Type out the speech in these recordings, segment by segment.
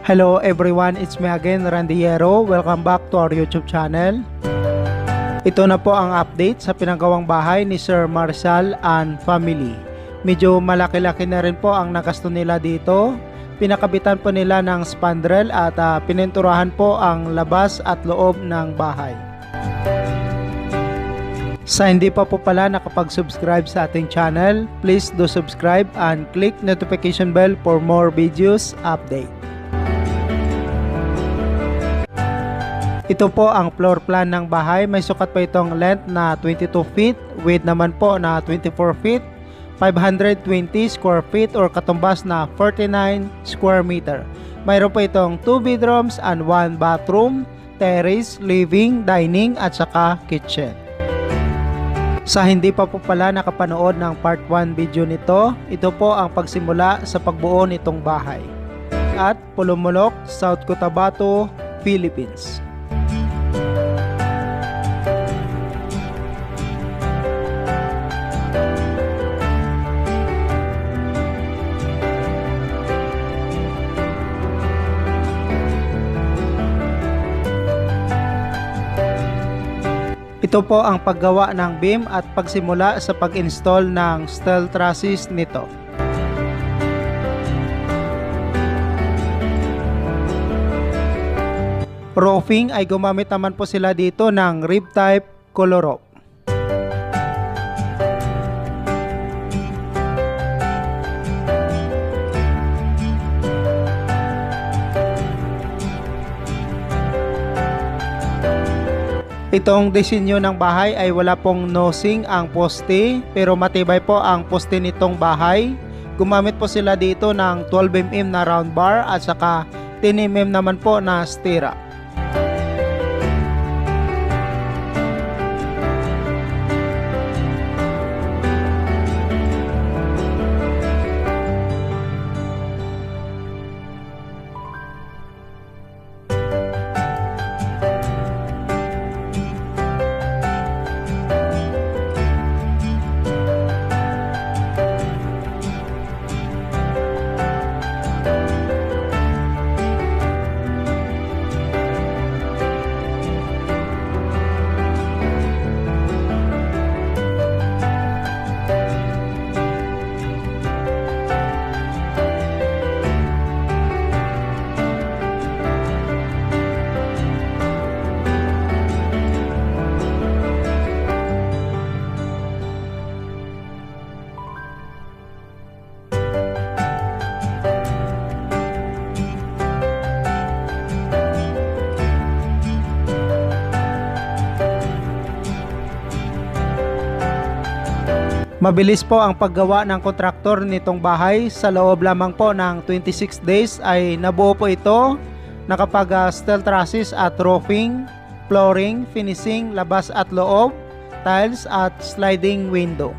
Hello everyone, it's me again, Randiero. Welcome back to our YouTube channel. Ito na po ang update sa pinagawang bahay ni Sir Marcial and family. Medyo malaki-laki na rin po ang nagasto nila dito. Pinakabitan po nila ng spandrel at pininturahan po ang labas at loob ng bahay. Sa hindi pa po pala nakapag-subscribe sa ating channel, please do subscribe and click notification bell for more videos update. Ito po ang floor plan ng bahay. May sukat po itong length na 22 feet, width naman po na 24 feet, 520 square feet or katumbas na 49 square meter. Mayroon po itong 2 bedrooms and 1 bathroom, terrace, living, dining at saka kitchen. Sa hindi pa po pala nakapanood ng part 1 video nito, ito po ang pagsimula sa pagbuo nitong bahay. At Pulumulok, South Cotabato, Philippines. Ito po ang paggawa ng beam at pagsimula sa pag-install ng steel trusses nito. Roofing ay gumamit naman po sila dito ng rib type color roof. Itong disenyo ng bahay ay wala pong nosing ang poste pero matibay po ang poste nitong bahay. Gumamit po sila dito ng 12mm na round bar at saka 10mm naman po na stira. Mabilis po ang paggawa ng kontraktor nitong bahay. Sa loob lamang po ng 26 days ay nabuo po ito. Nakapag steel trusses at roofing, flooring, finishing, labas at loob, tiles at sliding window.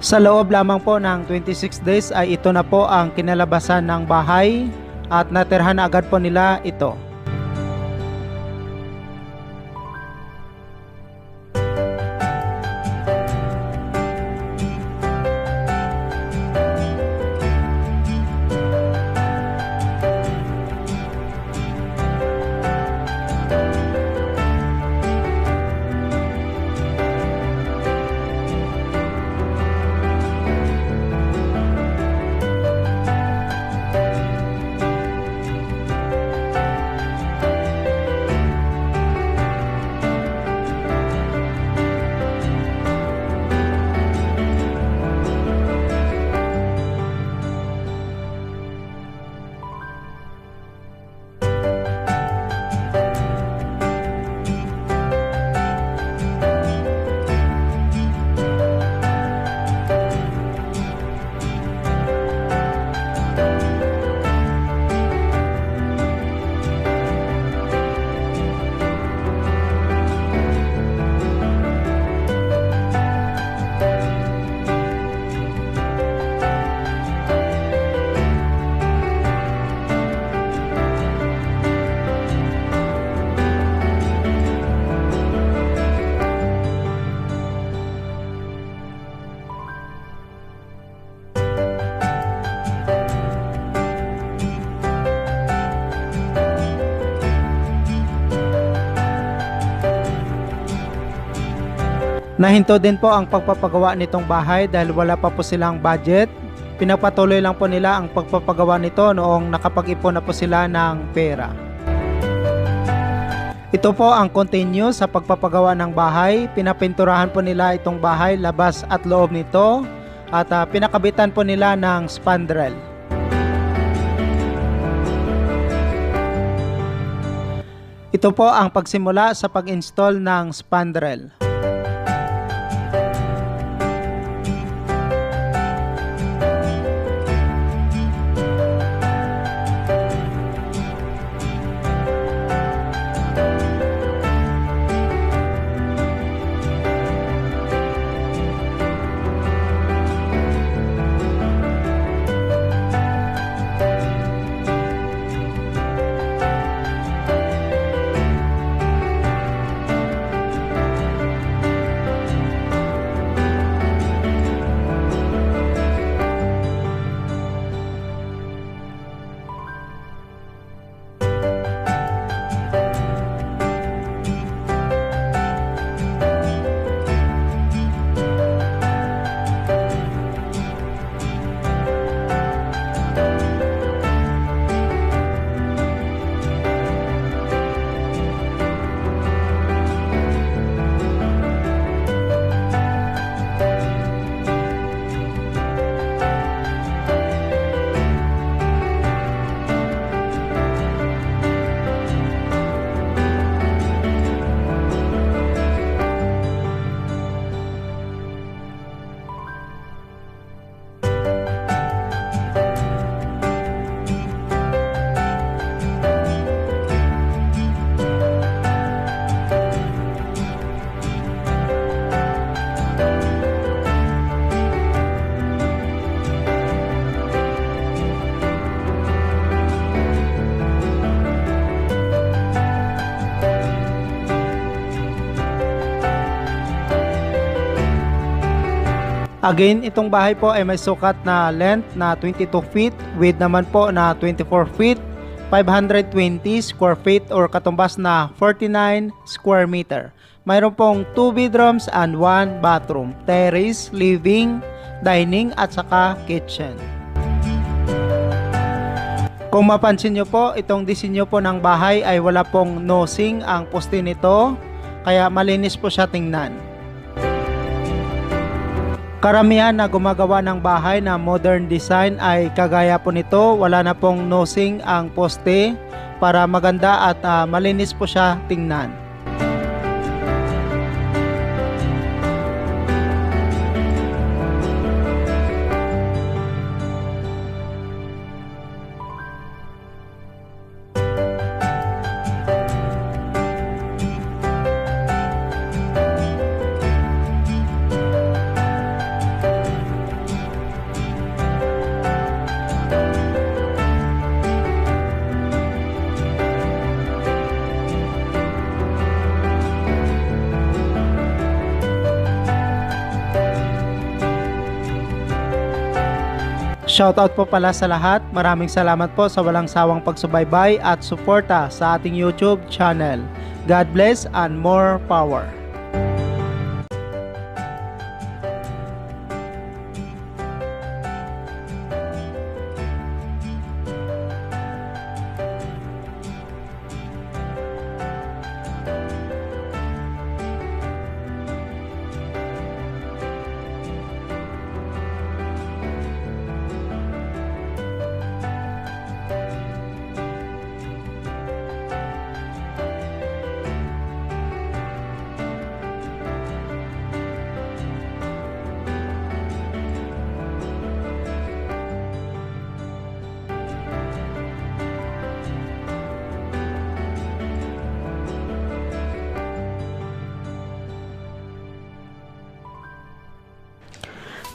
Sa loob lamang po ng 26 days ay ito na po ang kinalabasan ng bahay at natirhan na agad po nila ito. Nahinto din po ang pagpapagawa nitong bahay dahil wala pa po silang budget. Pinagpatuloy lang po nila ang pagpapagawa nito noong nakapag-ipon na po sila ng pera. Ito po ang continue sa pagpapagawa ng bahay. Pinapinturahan po nila itong bahay, labas at loob nito, at pinakabitan po nila ng spandrel. Ito po ang pagsimula sa pag-install ng spandrel. Again, itong bahay po ay may sukat na length na 22 feet, width naman po na 24 feet, 520 square feet or katumbas na 49 square meter. Mayroon pong 2 bedrooms and 1 bathroom, terrace, living, dining at saka kitchen. Kung mapansin nyo po, itong disenyo po ng bahay ay wala pong nosing ang poste nito, kaya malinis po siya tingnan. Karamihan na gumagawa ng bahay na modern design ay kagaya po nito, wala na pong nosing ang poste para maganda at malinis po siya tingnan. Shoutout po pala sa lahat. Maraming salamat po sa walang sawang pagsubaybay at suporta sa ating YouTube channel. God bless and more power.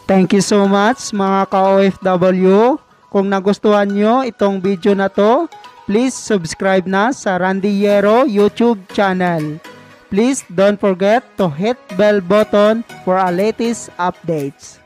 Thank you so much mga ka-OFW. Kung nagustuhan nyo itong video na to, please subscribe na sa Randy Yero YouTube channel. Please don't forget to hit bell button for our latest updates.